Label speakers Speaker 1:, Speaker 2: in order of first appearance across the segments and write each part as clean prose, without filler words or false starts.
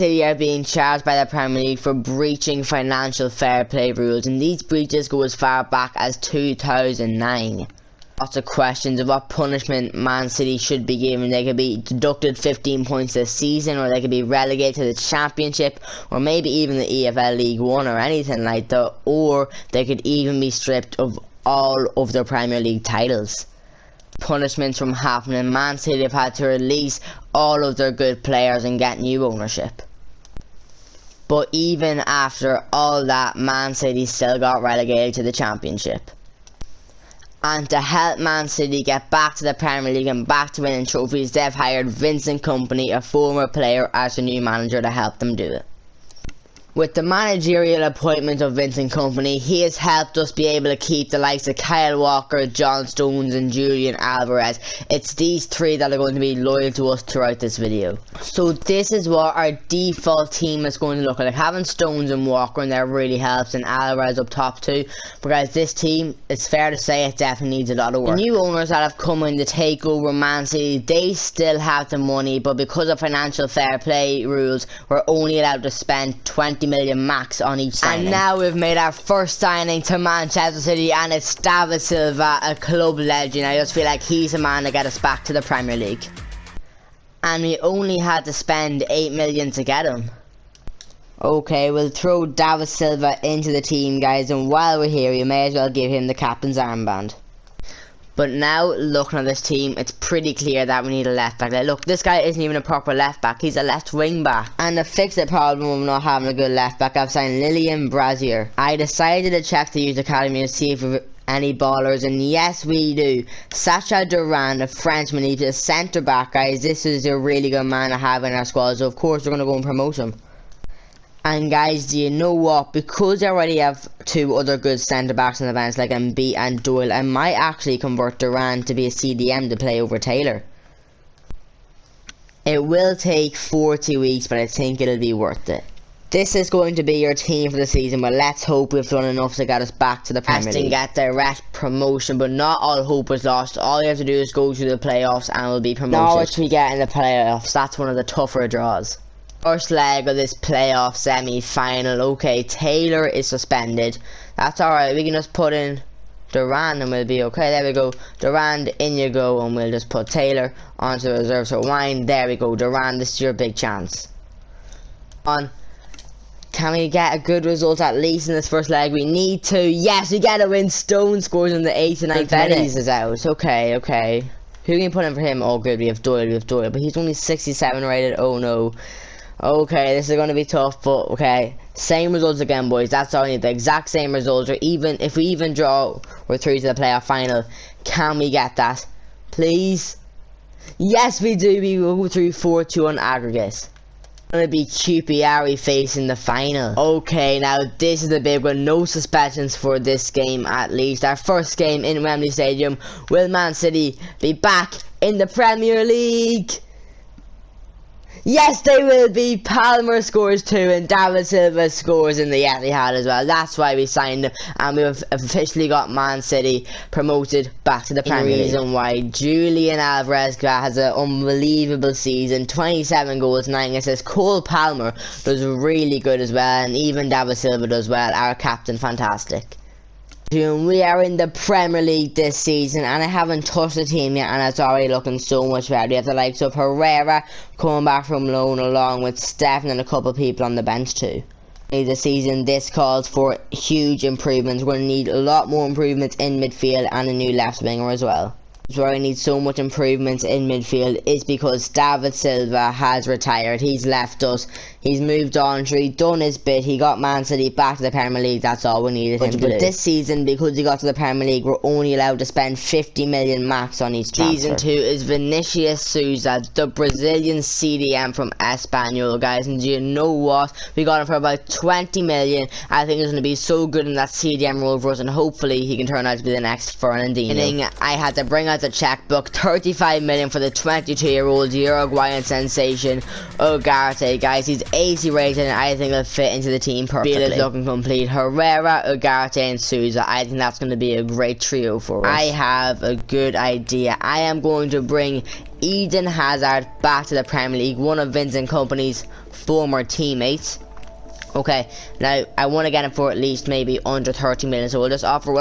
Speaker 1: City are being charged by the Premier League for breaching financial fair play rules, and these breaches go as far back as 2009. Lots of questions of what punishment Man City should be given. They could be deducted 15 points this season, or they could be relegated to the Championship, or maybe even the EFL League 1 or anything like that, or they could even be stripped of all of their Premier League titles. Punishments from happening. Man City have had to release all of their good players and get new ownership. But even after all that, Man City still got relegated to the Championship. And to help Man City get back to the Premier League and back to winning trophies, they've hired Vincent Kompany, a former player, as a new manager to help them do it. With the managerial appointment of Vincent Kompany, he has helped us be able to keep the likes of Kyle Walker, John Stones and Julian Alvarez. It's these three that are going to be loyal to us throughout this video. So this is what our default team is going to look like. Having Stones and Walker in there really helps, and Alvarez up top too. But guys, this team, it's fair to say, it definitely needs a lot of work. The new owners that have come in to take over Man City, they still have the money, but because of financial fair play rules, we're only allowed to spend 20 million max on each signing. And now we've made our first signing to Manchester City, and it's David Silva, a club legend. I just feel like he's the man to get us back to the Premier League. And we only had to spend 8 million to get him. Okay, we'll throw David Silva into the team, guys, and while we're here, we may as well give him the captain's armband. But now, looking at this team, it's pretty clear that we need a left back. Like, look, this guy isn't even a proper left back, he's a left wing back. And to fix the problem of not having a good left back, I've signed Lilian Brazier. I decided to check the youth academy and see if we've any ballers, and yes we do. Sacha Duran, a Frenchman, he's a centre back, guys. This is a really good man to have in our squad, so of course we're going to go and promote him. And guys, do you know what? Because I already have two other good centre backs in the bench like Mb and Doyle, I might actually convert Duran to be a CDM to play over Taylor. It will take 40 weeks, but I think it'll be worth it. This is going to be your team for the season, but let's hope we've done enough to get us back to the Premier League. Get direct promotion, but not all hope is lost. All you have to do is go through the playoffs and we'll be promoted. Norwich we get in the playoffs, that's one of the tougher draws. First leg of this playoff semi-final. Okay, Taylor is suspended. That's alright, we can just put in Duran and we'll be okay. There we go, Duran, in you go, and we'll just put Taylor onto the reserve. So Wine, there we go, Duran, this is your big chance. Can we get a good result at least in this first leg? We need to. Yes, we get a win. Stone scores in the 8th and 9th minute. Is out. Okay, okay. Who can you put in for him? Oh good, we have Doyle, but he's only 67 rated. Oh no. Okay, this is going to be tough, but okay. Same results again, boys. That's all we need. The exact same results, or even if we even draw, we're through to the playoff final. Can we get that? Please? Yes, we do. We will go through 4-2 on aggregate. Gonna be QPR facing the final. Okay, now this is the big one. No suspensions for this game, at least. Our first game in Wembley Stadium. Will Man City be back in the Premier League? Yes, they will be. Palmer scores 2 and David Silva scores in the Etihad as well. That's why we signed him, and we've officially got Man City promoted back to the Premier League. Reason why Julian Alvarez has an unbelievable season, 27 goals, 9 assists. Cole Palmer does really good as well, and even David Silva does well. Our captain, fantastic. We are in the Premier League this season, and I haven't touched the team yet, and it's already looking so much better. We have the likes of Herrera coming back from loan, along with Stephen and a couple of people on the bench too. The season, this calls for huge improvements. We're going to need a lot more improvements in midfield and a new left winger as well. Where I need so much improvements in midfield is because David Silva has retired. He's left us. He's moved on. He's done his bit. He got Man City back to the Premier League. That's all we needed him to do. But this season, because he got to the Premier League, we're only allowed to spend 50 million max on each transfer. Season 2 is Vinicius Souza, the Brazilian CDM from Espanyol, guys. And do you know what? We got him for about 20 million. I think he's going to be so good in that CDM role for us, and hopefully he can turn out to be the next Fernandinho. I had to bring out the checkbook. 35 million for the 22-year-old Uruguayan sensation Ugarte, guys. He's 80 rated, and I think he'll fit into the team perfectly. Bill is looking complete. Herrera, Ugarte and Souza. I think that's going to be a great trio for us. I have a good idea. I am going to bring Eden Hazard back to the Premier League, one of Vincent Kompany's former teammates. Okay, now I want to get him for at least maybe under 30 million, so we'll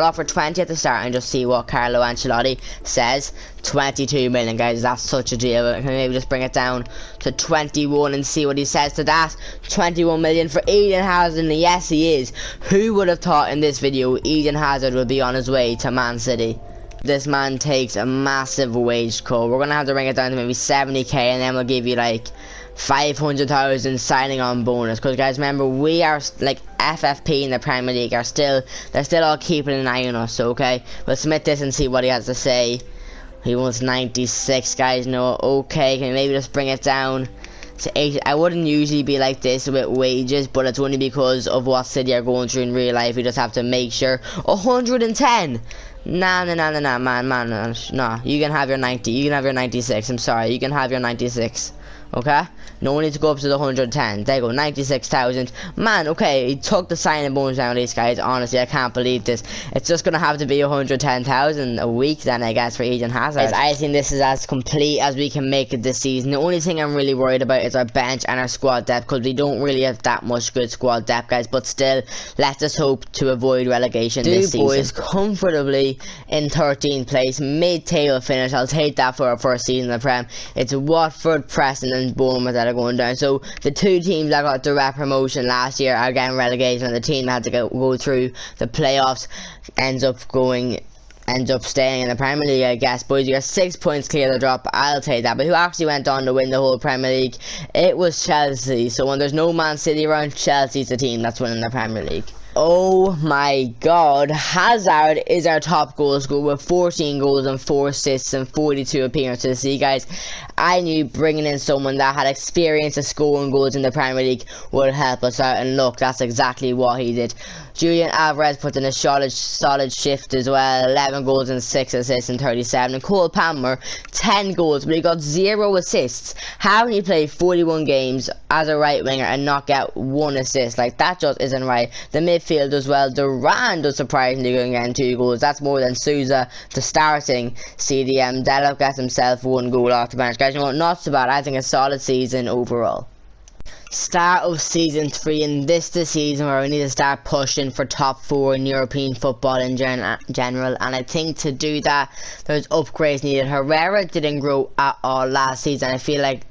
Speaker 1: offer 20 at the start and just see what Carlo Ancelotti says. 22 million, guys, that's such a deal. Can we maybe just bring it down to 21 and see what he says to that? 21 million for Eden Hazard, and yes, he is. Who would have thought in this video Eden Hazard would be on his way to Man City? This man takes a massive wage cut. We're gonna have to bring it down to maybe 70k, and then we'll give you like 500,000 signing on bonus, because guys, remember, we are like FFP in the Premier League they're still all keeping an eye on us. Okay, we'll submit this and see what he has to say. He wants 96, guys. No, okay, can we maybe just bring it down to 80? I wouldn't usually be like this with wages, but it's only because of what City are going through in real life. We just have to make sure. 110. Nah, man, nah. You can have your 90. You can have your 96. I'm sorry. You can have your 96. Okay, no need to go up to the 110. There you go, 96,000. Man, okay, he took the signing bonus down, these guys. Honestly, I can't believe this. It's just gonna have to be 110,000 a week then, I guess, for Eden Hazard. I think this is as complete as we can make it this season. The only thing I'm really worried about is our bench and our squad depth, because we don't really have that much good squad depth, guys. But still, let's just hope to avoid relegation this season. Boys, comfortably in 13th place, mid-table finish. I'll take that for our first season in the Prem. It's Watford, Preston and Bournemouth that are going down. So the two teams that got direct promotion last year are getting relegated, and the team that had to go through the playoffs ends up staying in the Premier League, I guess. Boys, you got 6 points clear of the drop. I'll take that. But who actually went on to win the whole Premier League? It was Chelsea. So when there's no Man City around, Chelsea's the team that's winning the Premier League. Oh my god, Hazard is our top goal scorer with 14 goals and 4 assists and 42 appearances. See, guys, I knew bringing in someone that had experience of scoring goals in the Premier League would help us out, and look, that's exactly what he did. Julian Alvarez put in a solid shift as well. 11 goals and 6 assists in 37. And Cole Palmer, 10 goals, but he got 0 assists. How can he play 41 games as a right winger and not get 1 assist? Like, that just isn't right. The midfield as well. Duran does surprisingly good getting 2 goals. That's more than Souza, the starting CDM. Delop gets himself 1 goal off the bench. Guys, you know what? Not so bad. I think a solid season overall. Start of season 3, and this the season where we need to start pushing for top 4 in European football in general, and I think to do that there's upgrades needed. Herrera didn't grow at all last season. I feel like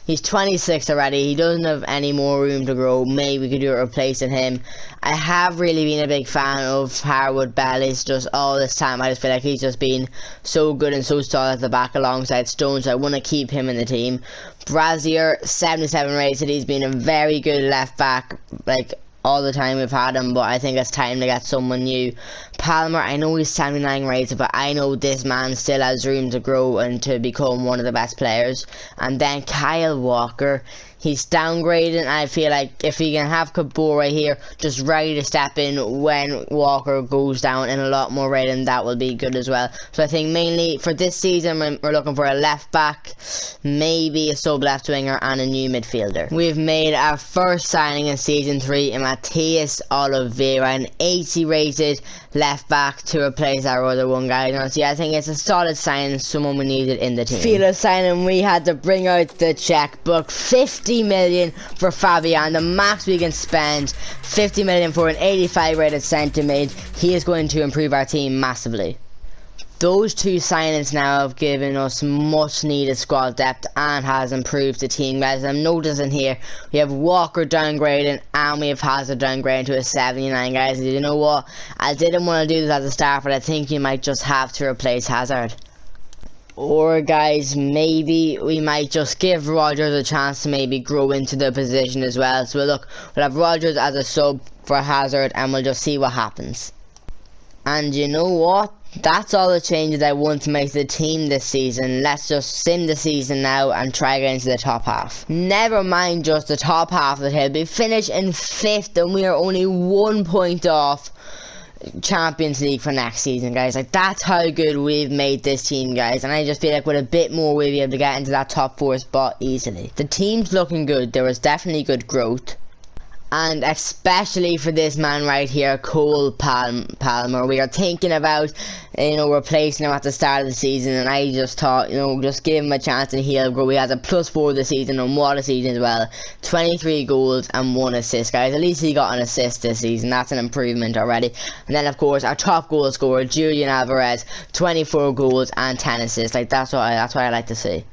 Speaker 1: he's 26 already. He doesn't have any more room to grow. Maybe we could do it replacing him. I have really been a big fan of Harwood Bellis just all this time. I just feel like he's just been so good and so solid at the back alongside Stones. So I want to keep him in the team. Brazier, 77 rated. He's been a very good left back, like, all the time we've had him, but I think it's time to get someone new. Palmer, I know he's 79 rated, but I know this man still has room to grow and to become one of the best players. And then Kyle Walker, he's downgraded. I feel like if he can have Kabore here just ready to step in when Walker goes down in a lot more rating, that will be good as well. So I think mainly for this season we're looking for a left back, maybe a sub left winger and a new midfielder. We've made our first signing in season 3 in Matthias Oliveira, an 80 rated left back to replace our other one, guys. Honestly, I think it's a solid signing, someone we needed in the team. Feel signing, we had to bring out the checkbook. 50 million for Fabian, the max we can spend. 50 million for an 85 rated centre mid. He is going to improve our team massively. Those two signings now have given us much needed squad depth and has improved the team, guys. I'm noticing here we have Walker downgrading and we have Hazard downgrading to a 79, guys. And you know what? I didn't want to do this at the start, but I think you might just have to replace Hazard. Or, guys, maybe we might just give Rodgers a chance to maybe grow into the position as well. So look, we'll have Rodgers as a sub for Hazard and we'll just see what happens. And you know what? That's all the changes I want to make to the team this season. Let's just sim the season now and try to get into the top half. Never mind just the top half of the table. We finished in 5th and we are only 1 point off Champions League for next season, guys. Like, that's how good we've made this team, guys. And I just feel like with a bit more we'll be able to get into that top 4 spot easily. The team's looking good. There was definitely good growth. And especially for this man right here, Cole Palmer. We are thinking about, replacing him at the start of the season, and I just thought, just give him a chance and he'll grow. He has a +4 this season, and what a season as well. 23 goals and 1 assist, guys. At least he got an assist this season. That's an improvement already. And then, of course, our top goal scorer, Julian Alvarez, 24 goals and 10 assists. Like, that's what I like to see.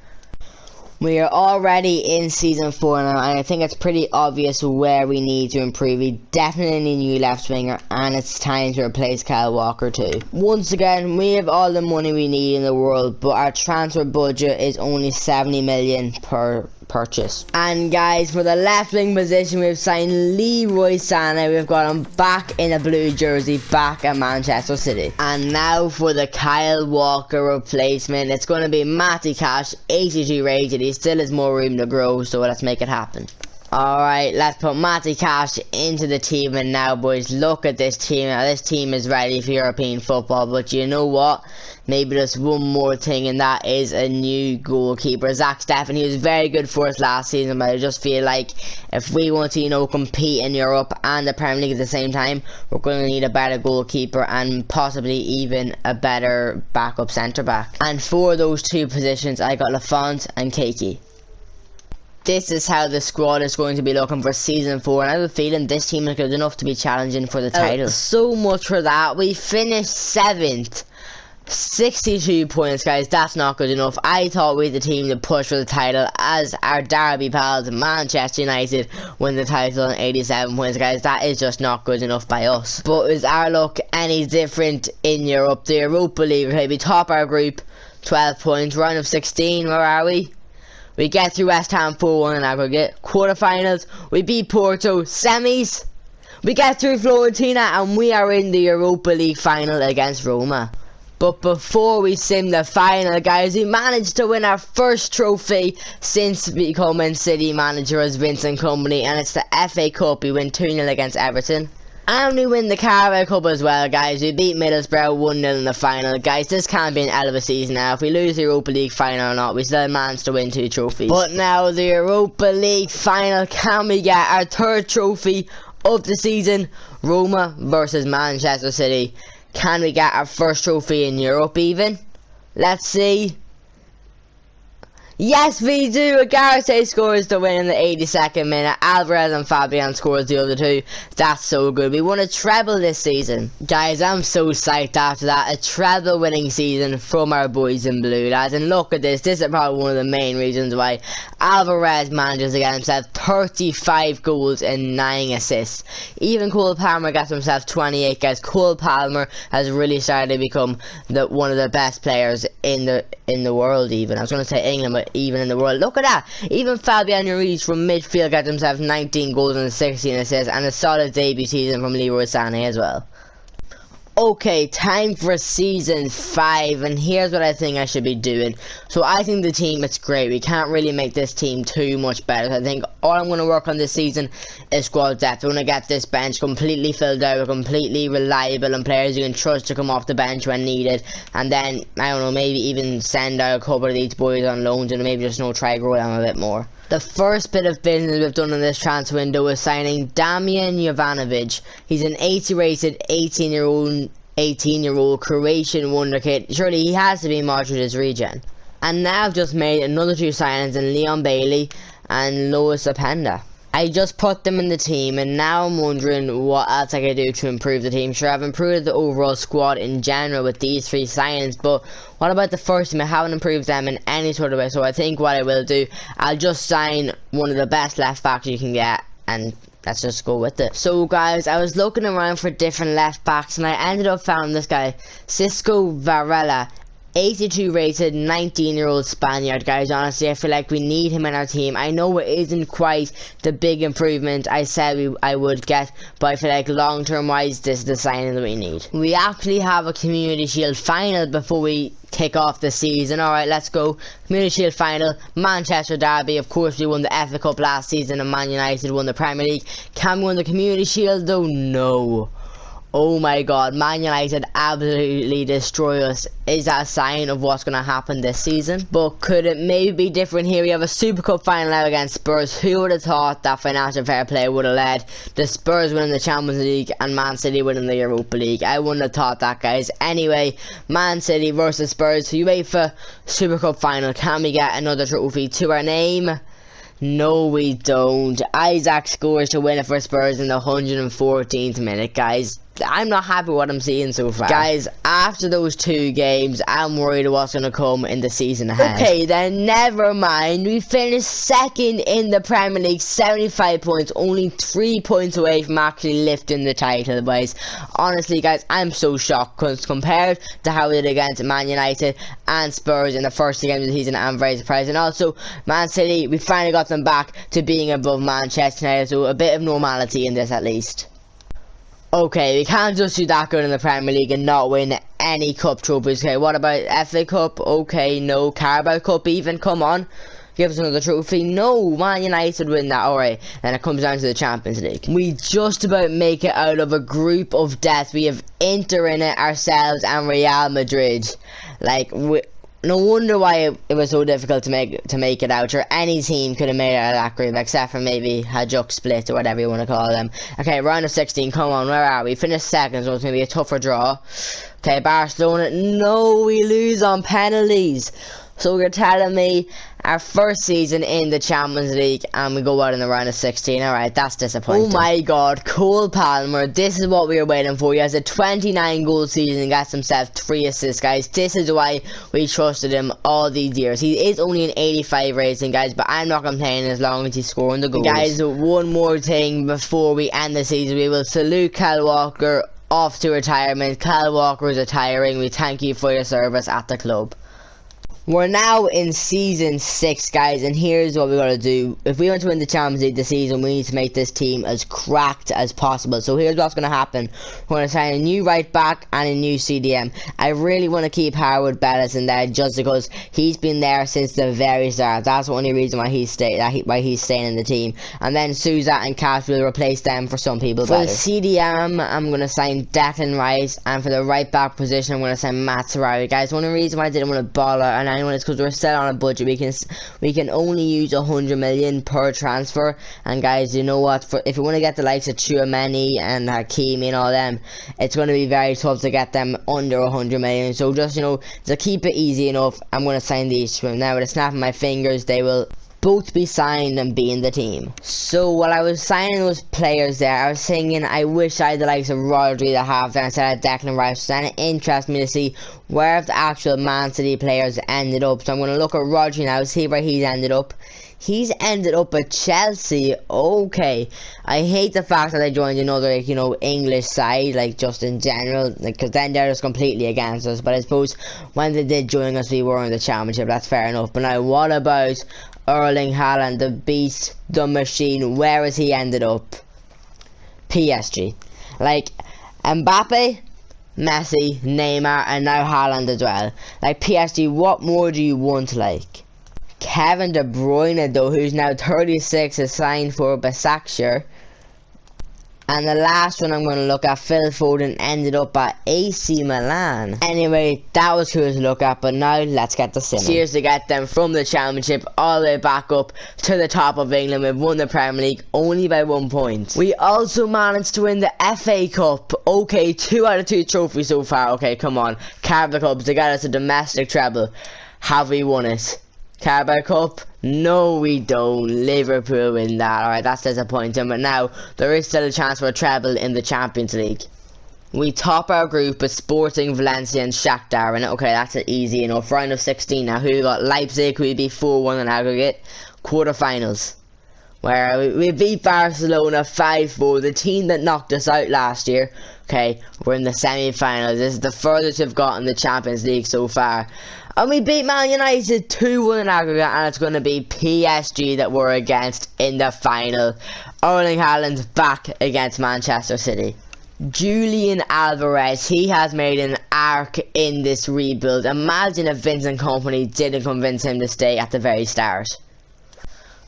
Speaker 1: We are already in season 4 now, and I think it's pretty obvious where we need to improve. We definitely need a new left winger, and it's time to replace Kyle Walker too. Once again, we have all the money we need in the world, but our transfer budget is only 70 million per purchase. And guys, for the left wing position, we've signed Leroy Sané. We've got him back in a blue jersey, back at Manchester City. And now for the Kyle Walker replacement, it's going to be Matty Cash, 82 rated. He still has more room to grow, so let's make it happen. Alright, let's put Matty Cash into the team, and now boys, look at this team. Now this team is ready for European football, but you know what? Maybe just one more thing, and that is a new goalkeeper. Zach Steffen, he was very good for us last season, but I just feel like if we want to, compete in Europe and the Premier League at the same time, we're going to need a better goalkeeper and possibly even a better backup centre-back. And for those two positions, I got Lafont and Keiki. This is how the squad is going to be looking for season 4, and I have a feeling this team is good enough to be challenging for the title. So much for that. We finished 7th. 62 points, guys. That's not good enough. I thought we had the team to push for the title, as our derby pals Manchester United win the title on 87 points, guys. That is just not good enough by us. But is our luck any different in Europe? The Europa League, we top our group, 12 points. Round of 16, where are we? We get through West Ham 4-1 in aggregate. Quarterfinals, we beat Porto. Semis, we get through Fiorentina, and we are in the Europa League final against Roma. But before we sim the final, guys, we managed to win our first trophy since becoming City manager as Vincent Kompany, and it's the FA Cup. We win 2-0 against Everton. And we win the Carabao Cup as well, guys. We beat Middlesbrough 1-0 in the final. Guys, this can't be an hell of a season now. If we lose the Europa League final or not, we still managed to win 2 trophies. But now the Europa League final, can we get our 3rd trophy of the season? Roma versus Manchester City. Can we get our first trophy in Europe even? Let's see. Yes, we do. Agarce scores the win in the 82nd minute. Alvarez and Fabian scores the other 2. That's so good. We won a treble this season. Guys, I'm so psyched after that. A treble winning season from our boys in blue, lads. And look at this. This is probably one of the main reasons why Alvarez manages to get himself 35 goals and 9 assists. Even Cole Palmer gets himself 28, guys. Cole Palmer has really started to become one of the best players in the world even. I was going to say England, but even in the world. Look at that. Even Fabian Ruiz from midfield got himself 19 goals and 16 assists, and a solid debut season from Leroy Sané as well. Okay, time for season 5, and here's what I think I should be doing. So I think the team, it's great. We can't really make this team too much better. I think all I'm going to work on this season is squad depth. I'm going to get this bench completely filled out with completely reliable and players you can trust to come off the bench when needed. And then, I don't know, maybe even send out a couple of these boys on loans and maybe just try grow them a bit more. The first bit of business we've done in this transfer window is signing Damian Jovanovic. He's an 80 rated 18-year-old Croatian wonderkid. Surely he has to be Modric's regen. And now I've just made another 2 signings in Leon Bailey and Lois Openda. I just put them in the team, and now I'm wondering what else I can do to improve the team. Sure, I've improved the overall squad in general with these 3 signings, but what about the first team? I haven't improved them in any sort of way, so I think what I will do, I'll just sign one of the best left backs you can get, and let's just go with it. So guys, I was looking around for different left backs, and I ended up finding this guy, Cisco Varela. 82 rated 19-year-old Spaniard, guys. Honestly, I feel like we need him in our team. I know it isn't quite the big improvement I said I would get, but I feel like long-term wise this is the signing that we need. We actually have a Community Shield final before we kick off the season. Alright, let's go. Community Shield final, Manchester derby. Of course we won the FA Cup last season and Man United won the Premier League. Can we win the Community Shield though? No. Oh my god, Man United absolutely destroy us. Is that a sign of what's going to happen this season? But could it maybe be different here? We have a Super Cup final now against Spurs. Who would have thought that financial fair play would have led the Spurs winning the Champions League and Man City winning the Europa League? I wouldn't have thought that, guys. Anyway, Man City versus Spurs, UEFA Super Cup final. Can we get another trophy to our name? No, we don't. Isaac scores to win it for Spurs in the 114th minute, guys. I'm not happy with what I'm seeing so far. Guys, after those 2 games, I'm worried what's going to come in the season ahead. Okay, then never mind. We finished 2nd in the Premier League, 75 points, only 3 points away from actually lifting the title, boys. Honestly, guys, I'm so shocked because compared to how we did against Man United and Spurs in the first 2 games of the season, I'm very surprised. And also, Man City, we finally got them back to being above Manchester United, so a bit of normality in this at least. Okay, we can't just do that good in the Premier League and not win any cup trophies. Okay, what about FA Cup? Okay, no. Carabao Cup even? Come on. Give us another trophy. No, Man United win that. Alright, then it comes down to the Champions League. We just about make it out of a group of death. We have Inter in it ourselves and Real Madrid. Like, no wonder why it was so difficult to make it out. Or any team could have made it out of that group, except for maybe Hajduk Split or whatever you want to call them. Okay, round of 16. Come on, where are we? Finished 2nd, so it's going to be a tougher draw. Okay, Barcelona. No, we lose on penalties. So you're telling me our first season in the Champions League and we go out in the round of 16. Alright, that's disappointing. Oh my god, Cole Palmer, this is what we were waiting for. He has a 29 goal season and got himself 3 assists, guys. This is why we trusted him all these years. He is only an 85 rating, guys, but I'm not complaining as long as he's scoring the goals. Guys, one more thing before we end the season. We will salute Kyle Walker off to retirement. Kyle Walker is retiring. We thank you for your service at the club. We're now in season 6, guys, and here's what we gotta do. If we want to win the Champions League this season, we need to make this team as cracked as possible. So here's what's gonna happen. We're gonna sign a new right back and a new CDM. I really want to keep Howard Bellis in there just because he's been there since the very start. That's the only reason why he's staying in the team. And then Souza and Cash will replace them for some people better. For the CDM, I'm gonna sign Declan Rice, and for the right back position, I'm gonna sign Matt Sarari. Guys, one of the reasons why I didn't want to bother and anyone is because we're still on a budget. We can only use 100 million per transfer, and guys, you know what, if you want to get the likes of Tchouameni and Hakimi and all them, it's going to be very tough to get them under 100 million. So just, you know, to keep it easy enough, I'm going to sign these to him. Now with a snap of my fingers, they will both be signed and be in the team. So while I was signing those players there, I was thinking I wish I had the likes of Rodri to have there instead of Declan Rice. So then it interests me to see where the actual Man City players ended up. So I'm going to look at Rodri now, see where he's ended up. He's ended up at Chelsea. Okay, I hate the fact that I joined another, like, you know, English side, like, just in general, like, because then they're just completely against us. But I suppose when they did join us, we were in the Championship. That's fair enough. But now, what about Erling Haaland, the beast, the machine? Where has he ended up? PSG. Like, Mbappe, Messi, Neymar, and now Haaland as well. Like, PSG, what more do you want, like? Kevin De Bruyne, though, who's now 36, is signed for Besiktas. And the last one I'm going to look at, Phil Foden, ended up at AC Milan. Anyway, that was cool to look at, but now let's get the sim. Cheers to get them from the Championship all the way back up to the top of England. We've won the Premier League only by 1 point. We also managed to win the FA Cup. Okay, 2 out of 2 trophies so far. Okay, come on. Carabao Cup to get us a domestic treble. Have we won it? Carabao Cup? No, we don't. Liverpool win that. Alright, that's disappointing. But now, there is still a chance for a treble in the Champions League. We top our group with Sporting, Valencia and Shakhtar. And okay, that's easy enough. Round of 16 now. Who we got? Leipzig, we beat 4-1 in aggregate. Quarterfinals, where we beat Barcelona 5-4. The team that knocked us out last year. Okay, we're in the semi-finals. This is the furthest we've got in the Champions League so far. And we beat Man United 2-1 in aggregate, and it's going to be PSG that we're against in the final. Erling Haaland's back against Manchester City. Julian Alvarez, he has made an arc in this rebuild. Imagine if Vincent Kompany didn't convince him to stay at the very start.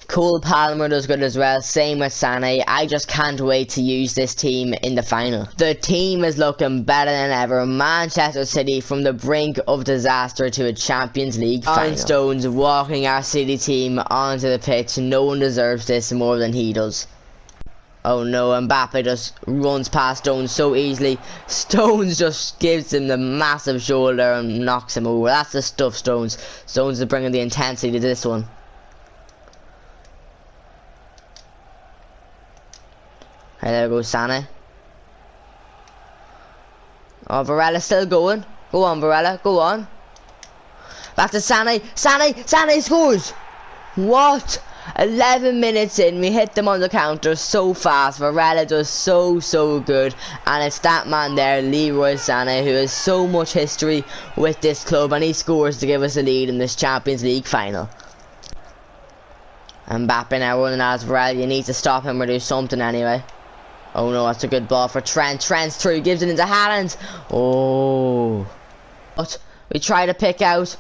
Speaker 1: Cole Palmer does good as well, same with Sané. I just can't wait to use this team in the final. The team is looking better than ever. Manchester City from the brink of disaster to a Champions League final. Stones walking our City team onto the pitch. No one deserves this more than he does. Oh no, Mbappe just runs past Stones so easily. Stones just gives him the massive shoulder and knocks him over. That's the stuff, Stones. Stones is bringing the intensity to this one. Right, there goes Sané. Oh, Varela still going. Go on, Varela, go on. Back to Sané. Sané scores! What? 11 minutes in, we hit them on the counter so fast. Varela does so good, and it's that man there, Leroy Sané, who has so much history with this club, and he scores to give us a lead in this Champions League final. Mbappe now running as Varela. You need to stop him or do something anyway. Oh no, that's a good ball for Trent. Trent's through, gives it into Haaland. Oh, but we try to pick out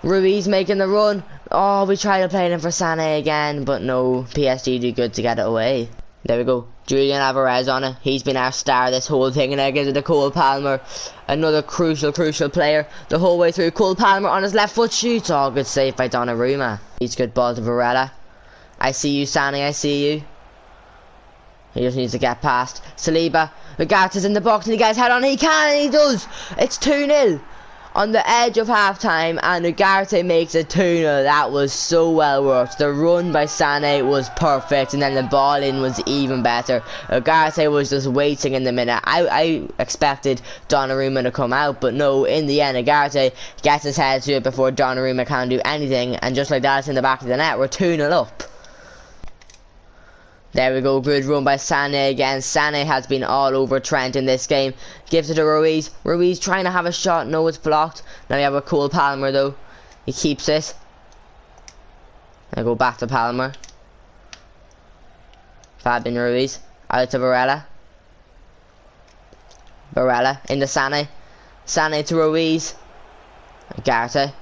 Speaker 1: Ruiz making the run. Oh, we try to play him for Sané again, but no, PSG do good to get it away. There we go, Julian Alvarez on it. He's been our star this whole thing, and I gives it to Cole Palmer. Another crucial player the whole way through. Cole Palmer on his left foot shoots. Oh, good save by Donnarumma. He's good ball to Varela. I see you, Sané, I see you. He just needs to get past Saliba. Ugarte's in the box and he gets head on. He can, and he does. It's 2-0 on the edge of half time, and Ugarte makes it 2-0. That was so well worked. The run by Sané was perfect, and then the ball in was even better. Ugarte was just waiting in the minute. I expected Donnarumma to come out, but no, in the end Ugarte gets his head to it before Donnarumma can do anything, and just like that, it's in the back of the net. We're 2-0 up. There we go, good run by Sané again. Sané has been all over Trent in this game. Gives it to Ruiz. Ruiz trying to have a shot. No, it's blocked. Now we have a Cole Palmer though. He keeps it. I go back to Palmer. Fabian Ruiz. Out to Varela. Varela into Sané. Sané to Ruiz. Ugarte.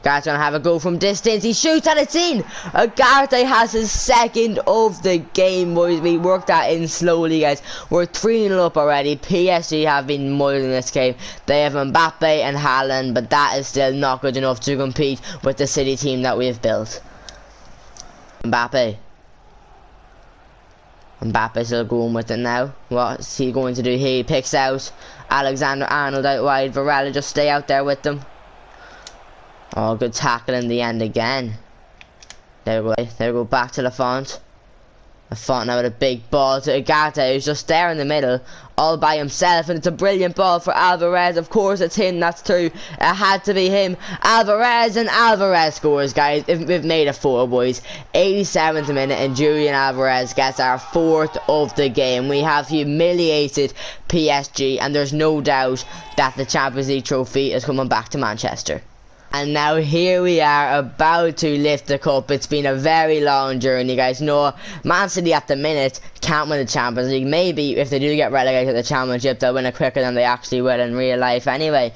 Speaker 1: Ugarte's gonna have a go from distance. He shoots and it's in. Ugarte has his second of the game, boys. We worked that in slowly, guys. We're 3-0 up already. PSG have been moiling this game. They have Mbappe and Haaland, but that is still not good enough to compete with the City team that we have built. Mbappe still going with it now. What's he going to do here? He picks out Alexander-Arnold out wide. Varela just stay out there with them. Oh, good tackle in the end again. There we go. There we go. Back to Lafont. Lafont now with a big ball to Ugarte, who's just there in the middle, all by himself, and it's a brilliant ball for Alvarez. Of course, it's him. That's true. It had to be him. Alvarez, and Alvarez scores, guys. We've made it 4, boys. 87th minute, and Julian Alvarez gets our 4th of the game. We have humiliated PSG, and there's no doubt that the Champions League trophy is coming back to Manchester. And now here we are about to lift the cup. It's been a very long journey, guys. No, Man City at the minute can't win the Champions League. Maybe if they do get relegated to the Championship, they'll win it quicker than they actually will in real life anyway.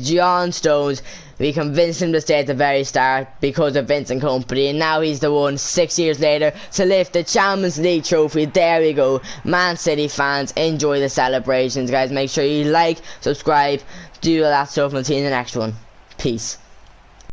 Speaker 1: John Stones, we convinced him to stay at the very start because of Vincent Kompany, and now he's the one 6 years later to lift the Champions League trophy. There we go. Man City fans, enjoy the celebrations, guys. Make sure you like, subscribe, do all that stuff, and I'll see you in the next one. Peace.